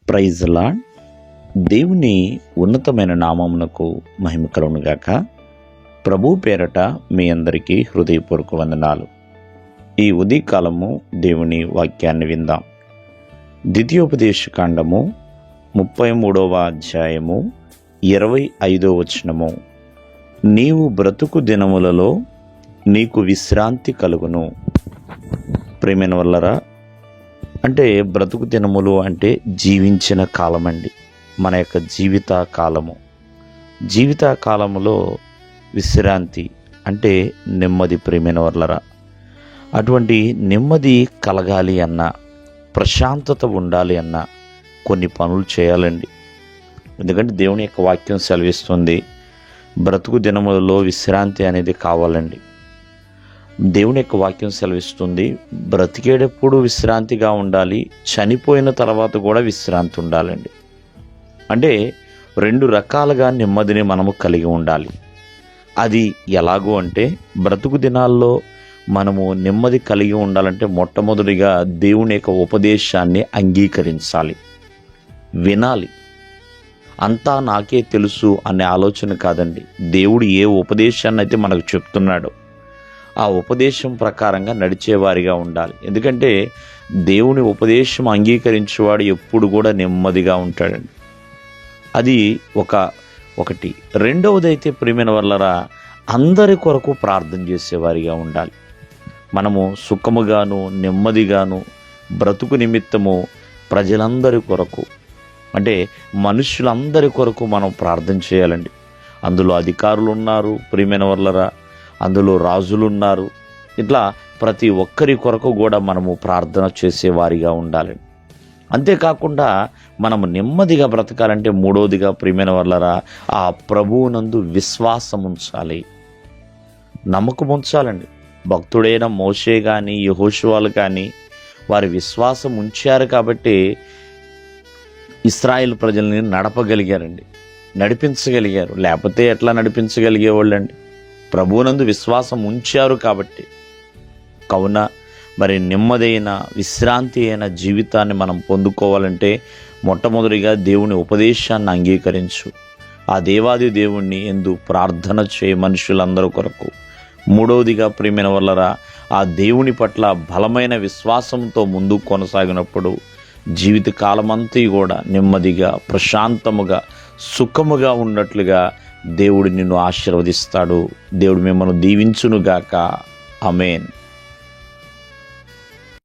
Praise lord. దేవుని ఉన్నతమైన నామమునకు మహిమ కలుగునుగాక. ప్రభు పేరట మీ అందరికీ హృదయపూర్వక వందనాలు. ఈ ఉదయకాలము దేవుని వాక్యాన్ని విందాం. ద్వితీయోపదేశకాండము 33వ అధ్యాయము 25వ వచనము. నీవు బ్రతుకు దినములలో నీకు విశ్రాంతి కలుగును. ప్రేమైన వల్లరా, అంటే బ్రతుకు దినములు అంటే జీవించిన కాలమండి, మన యొక్క జీవిత కాలములో విశ్రాంతి అంటే నెమ్మది. ప్రేమైన వర్లరా, అటువంటి నెమ్మది కలగాలి అన్నా, ప్రశాంతత ఉండాలి అన్నా కొన్ని పనులు చేయాలండి. ఎందుకంటే దేవుని యొక్క వాక్యం సెలవిస్తుంది, బ్రతుకు దినములలో విశ్రాంతి అనేది కావాలండి. దేవుని యొక్క వాక్యం సెలవిస్తుంది, బ్రతికేటప్పుడు విశ్రాంతిగా ఉండాలి, చనిపోయిన తర్వాత కూడా విశ్రాంతి ఉండాలండి. అంటే రెండు రకాలుగా నెమ్మదిని మనము కలిగి ఉండాలి. అది ఎలాగో అంటే, బ్రతుకు దినాల్లో మనము నెమ్మది కలిగి ఉండాలంటే మొట్టమొదటిగా దేవుని యొక్క ఉపదేశాన్ని అంగీకరించాలి, వినాలి. అంతా నాకే తెలుసు అనే ఆలోచన కాదండి. దేవుడు ఏ ఉపదేశాన్ని అయితే మనకు చెప్తున్నాడో ఆ ఉపదేశం ప్రకారంగా నడిచేవారిగా ఉండాలి. ఎందుకంటే దేవుని ఉపదేశం అంగీకరించేవాడు ఎప్పుడు కూడా నెమ్మదిగా ఉంటాడండి. అది ఒకటి. రెండవదైతే ప్రియమైన వల్లరా, అందరి కొరకు ప్రార్థన చేసేవారిగా ఉండాలి. మనము సుఖముగాను నెమ్మదిగాను బ్రతుకు నిమిత్తము ప్రజలందరి కొరకు, అంటే మనుషులందరి కొరకు మనం ప్రార్థన చేయాలండి. అందులో అధికారులు ఉన్నారు ప్రియమైన వల్లరా, అందులో రాజులు ఉన్నారు. ఇట్లా ప్రతి ఒక్కరి కొరకు కూడా మనము ప్రార్థన చేసేవారిగా ఉండాలండి. అంతేకాకుండా మనము నెమ్మదిగా బ్రతకాలంటే మూడవదిగా ప్రియమైన వల్లరా, ఆ ప్రభువునందు విశ్వాసం ఉంచాలి, నమ్మకం ఉంచాలండి. భక్తుడైన మోషే కానీ యెహోషువలు కానీ వారి విశ్వాసం ఉంచారు కాబట్టి ఇశ్రాయేలు ప్రజల్ని నడపగలిగారండి, నడిపించగలిగారు. లేకపోతే ఎట్లా నడిపించగలిగేవాళ్ళండి? ప్రభువునందు విశ్వాసం ఉంచారు కాబట్టి. కావున మరి నెమ్మదైన విశ్రాంతి అయిన జీవితాన్ని మనం పొందుకోవాలంటే మొట్టమొదటిగా దేవుని ఉపదేశాన్ని అంగీకరించు, ఆ దేవాది దేవుణ్ణి ఎందు ప్రార్థన చేయ మనుషులందరి కొరకు. మూడవదిగా ప్రియమైన వల్లరా, ఆ దేవుని పట్ల బలమైన విశ్వాసంతో ముందుకు కొనసాగినప్పుడు జీవిత కాలమంతా కూడా నెమ్మదిగా, ప్రశాంతముగా, సుఖముగా ఉన్నట్లుగా దేవుడు నిన్ను ఆశీర్వదిస్తాడు. దేవుడు మిమ్మల్ని దీవించునుగాక. ఆమేన్.